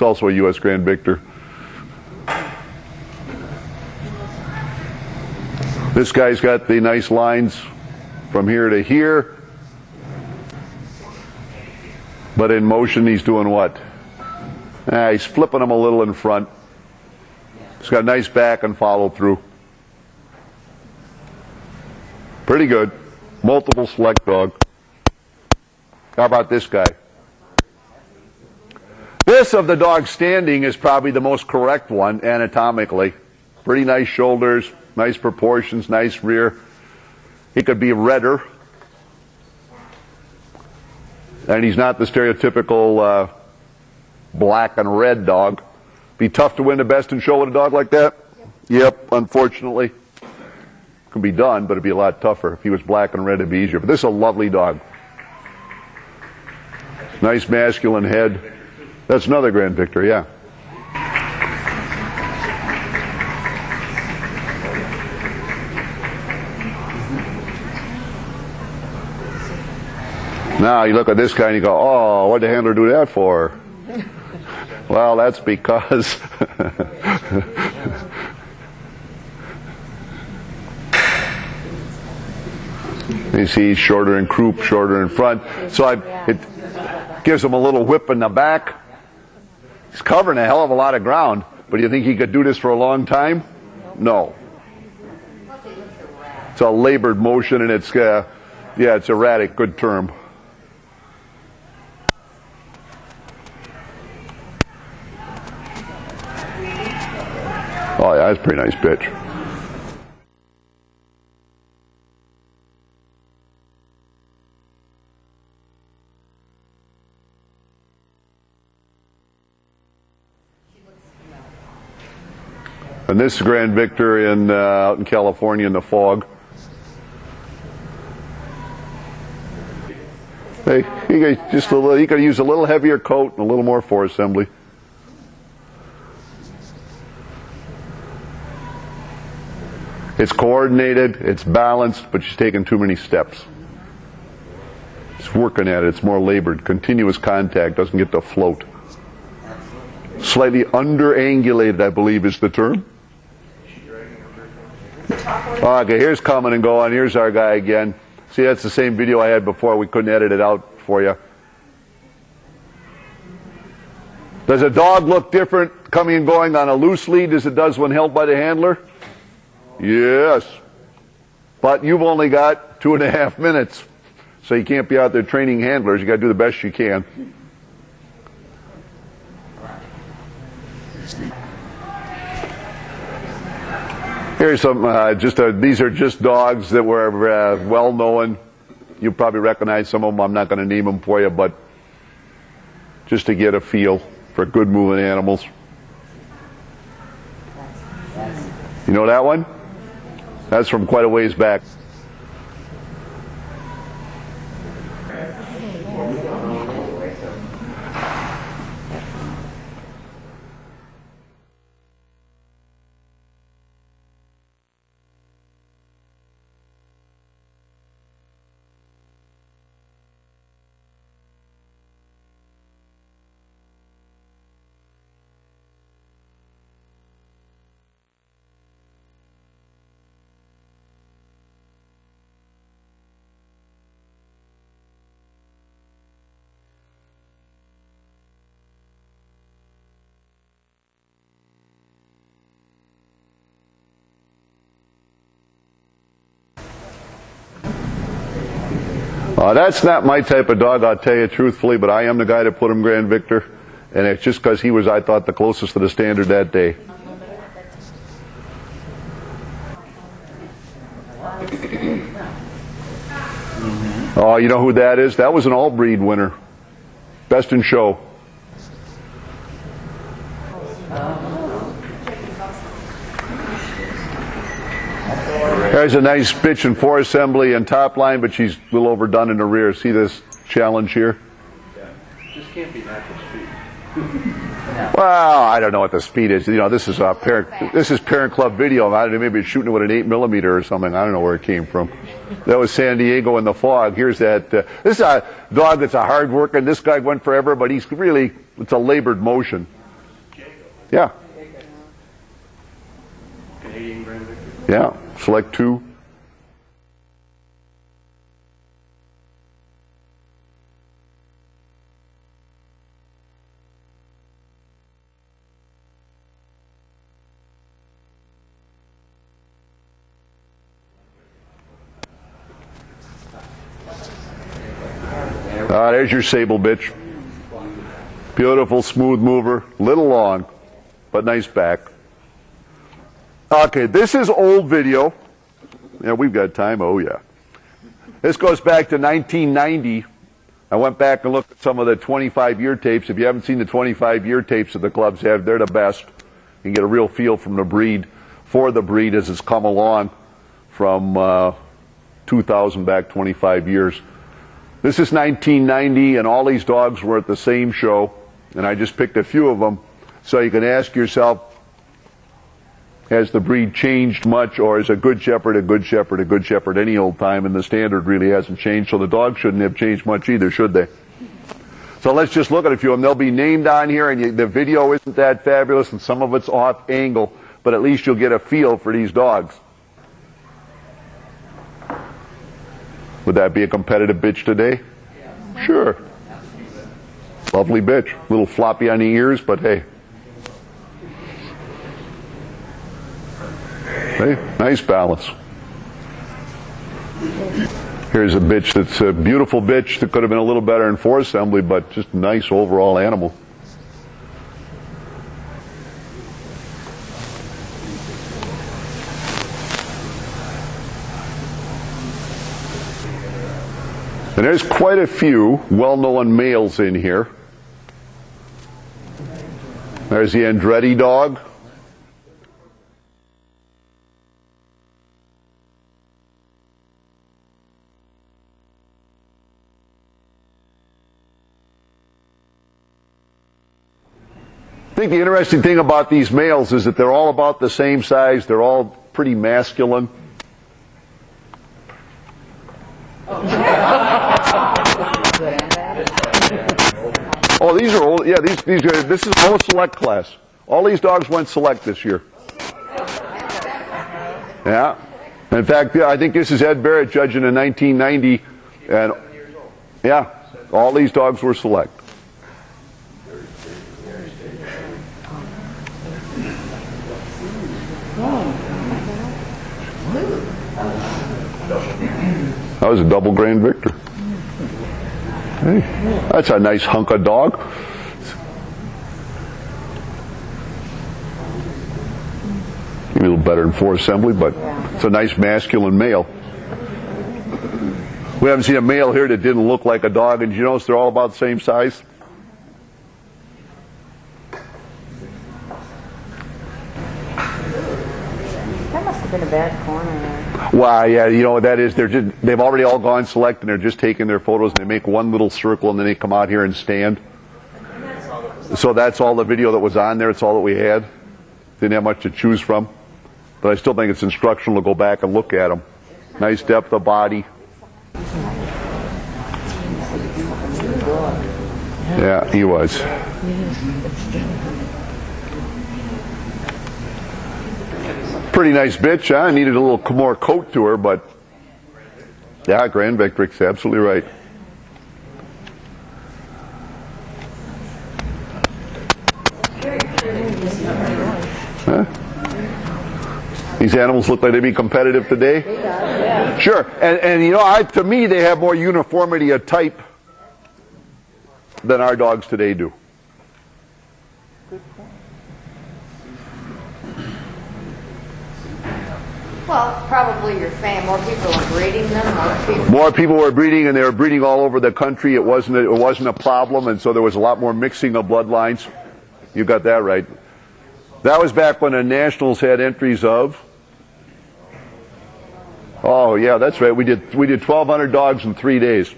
It's also a U.S. Grand Victor. This guy's got the nice lines from here to here. But in motion, he's doing what? He's flipping them a little in front. He's got a nice back and follow through. Pretty good. Multiple select dog. How about this guy? This of the dog standing is probably the most correct one anatomically. Pretty nice shoulders, nice proportions, nice rear. He could be redder. And he's not the stereotypical black and red dog. Be tough to win the best in show with a dog like that? Yep, unfortunately. Can be done, but it'd be a lot tougher. If he was black and red, it'd be easier. But this is a lovely dog. Nice masculine head. That's another Grand Victor, yeah. Now you look at this guy and you go, oh, what'd the handler do that for? Well, that's because you see he's shorter in croup, shorter in front. So it gives him a little whip in the back. He's covering a hell of a lot of ground, but do you think he could do this for a long time? No. It's a labored motion, and it's, it's erratic, good term. Oh, yeah, that's a pretty nice pitch. And this is Grand Victor out in California in the fog. Hey, he could use a little heavier coat and a little more fore assembly. It's coordinated, it's balanced, but she's taking too many steps. It's working at it, it's more labored. Continuous contact, doesn't get to float. Slightly under-angulated, I believe is the term. Okay, here's coming and going. Here's our guy again. See, that's the same video I had before. We couldn't edit it out for you. Does a dog look different coming and going on a loose lead as it does when held by the handler? Yes. But you've only got 2.5 minutes. So you can't be out there training handlers. You got to do the best you can. Here's some, these are just dogs that were well known. You probably recognize some of them. I'm not going to name them for you, but just to get a feel for good moving animals. You know that one? That's from quite a ways back. That's not my type of dog, I'll tell you truthfully, but I am the guy that put him Grand Victor, and it's just because he was, I thought, the closest to the standard that day. Oh, you know who that is? That was an all-breed winner. Best in show. There's a nice bitch and fore assembly and top line, but she's a little overdone in the rear. See this challenge here? Yeah. Just can't be natural speed. Well, I don't know what the speed is. You know, this is parent club video. I don't know, maybe it's shooting it with an 8mm or something. I don't know where it came from. That was San Diego in the fog. Here's that. This is a dog that's a hard worker. This guy went forever, but it's a labored motion. Yeah. Canadian Grand Victory. Yeah. Select 2. There's your sable bitch. Beautiful, smooth mover. Little long, but nice back. Okay, this is old video. Yeah, we've got time. Oh, yeah. This goes back to 1990. I went back and looked at some of the 25-year tapes. If you haven't seen the 25-year tapes that the clubs have, they're the best. You can get a real feel from the breed, for the breed as it's come along from 2000 back 25 years. This is 1990, and all these dogs were at the same show, and I just picked a few of them. So you can ask yourself, has the breed changed much, or is a good shepherd a good shepherd a good shepherd any old time, and the standard really hasn't changed, so the dogs shouldn't have changed much either, should they? So let's just look at a few of them. They'll be named on here, and the video isn't that fabulous, and some of it's off angle, but at least you'll get a feel for these dogs. Would that be a competitive bitch today? Sure. Lovely bitch. A little floppy on the ears, but hey. Hey, nice balance. Here's a bitch that's a beautiful bitch that could have been a little better in four-assembly, but just a nice overall animal. And there's quite a few well-known males in here. There's the Andretti dog. I think the interesting thing about these males is that they're all about the same size. They're all pretty masculine. Oh, these are old. Yeah, this is all select class. All these dogs went select this year. Yeah. In fact, I think this is Ed Barrett judging in 1990, and yeah, all these dogs were select. That was a double Grand Victor. Hey, that's a nice hunk of dog. Maybe a little better than four assembly, but it's a nice masculine male. We haven't seen a male here that didn't look like a dog, and you notice they're all about the same size. That must have been a bad corner there. Well, yeah, you know what that is. They've already all gone select, and they're just taking their photos, and they make one little circle, and then they come out here and stand. So that's all the video that was on there. It's all that we had. Didn't have much to choose from. But I still think it's instructional to go back and look at them. Nice depth of body. Yeah, he was. Pretty nice bitch, huh? Needed a little more coat to her, but yeah, Grand Victor's absolutely right. Huh? These animals look like they'd be competitive today. Yeah. Sure, and you know, to me, they have more uniformity of type than our dogs today do. Well, probably you're saying more people are breeding them. More people were breeding, and they were breeding all over the country. It wasn't a problem, and so there was a lot more mixing of bloodlines. You got that right. That was back when the Nationals had entries of. Oh yeah, that's right. We did 1,200 dogs in 3 days.